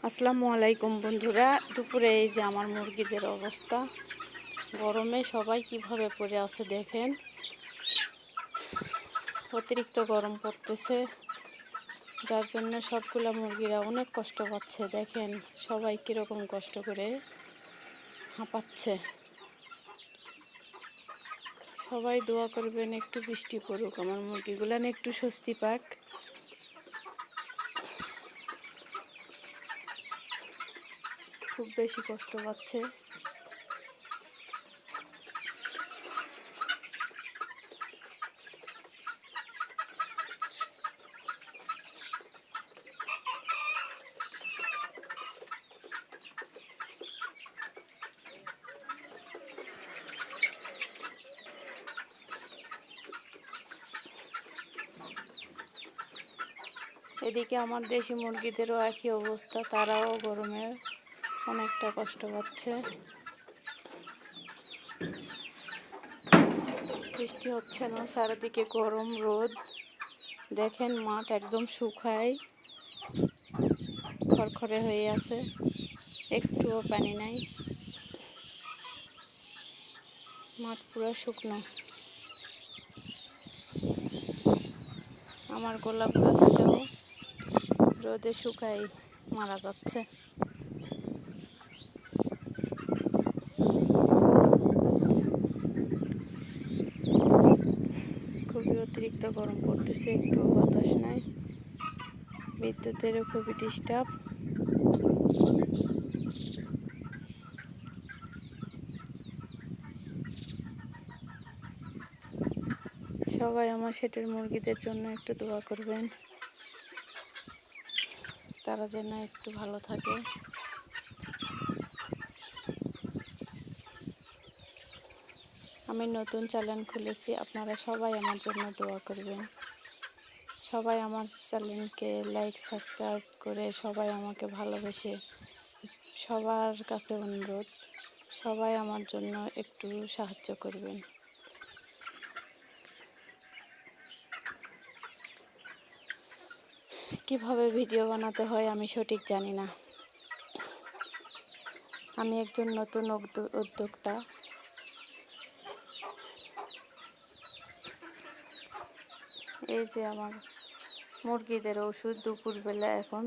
আসসালামু আলাইকুম বন্ধুরা। দুপুরে এই যে আমার মুরগিদের অবস্থা, গরমে সবাই কিভাবে পড়ে আছে দেখেন। অতিরিক্ত গরম পড়তেছে, যার জন্য সবগুলা মুরগিরা অনেক কষ্ট পাচ্ছে। দেখেন সবাই কীরকম কষ্ট করে হাঁপাচ্ছে। সবাই দোয়া করবেন একটু বৃষ্টি পড়ুক, আমার মুরগিগুলান একটু স্বস্তি পাক। খুব বেশি কষ্ট পাচ্ছে। এদিকে আমার দেশি মুরগিদেরও একই অবস্থা, তারাও গরমে অনেকটা কষ্ট পাচ্ছে। বৃষ্টি হচ্ছে না, চারিদিকে গরম রোদ। দেখেন মাঠ একদম শুকায় খড়খড়ে হয়ে আছে, একটুও পানি নাই, মাঠ পুরো শুকনো। আমার গোলাপ গাছটাও রোদে শুকাই মারা যাচ্ছে। খুবই অতিরিক্ত গরম পড়তেছে, একটু বাতাস নাই, বিদ্যুতেরও খুবই ডিস্টার্ব। সবাই আমার সেটের মুরগিদের জন্য একটু দোয়া করবেন, তারা যেন একটু ভালো থাকে। আমি নতুন চ্যানেল খুলেছি, আপনারা সবাই আমার জন্য দোয়া করবেন। সবাই আমার চ্যানেলকে লাইক সাবস্ক্রাইব করে সবাই আমাকে ভালোবেসে, সবার কাছে অনুরোধ সবাই আমার জন্য একটু সাহায্য করবেন। কিভাবে ভিডিও বানাতে হয় আমি সঠিক জানি না, আমি একজন নতুন উদ্যোক্তা। এই যে আমার মুরগিদের ওষুধ, দুপুরবেলা এখন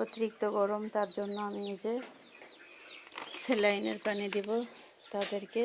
অতিরিক্ত গরম, তার জন্য আমি এই যে স্যালাইনের পানি দেব তাদেরকে।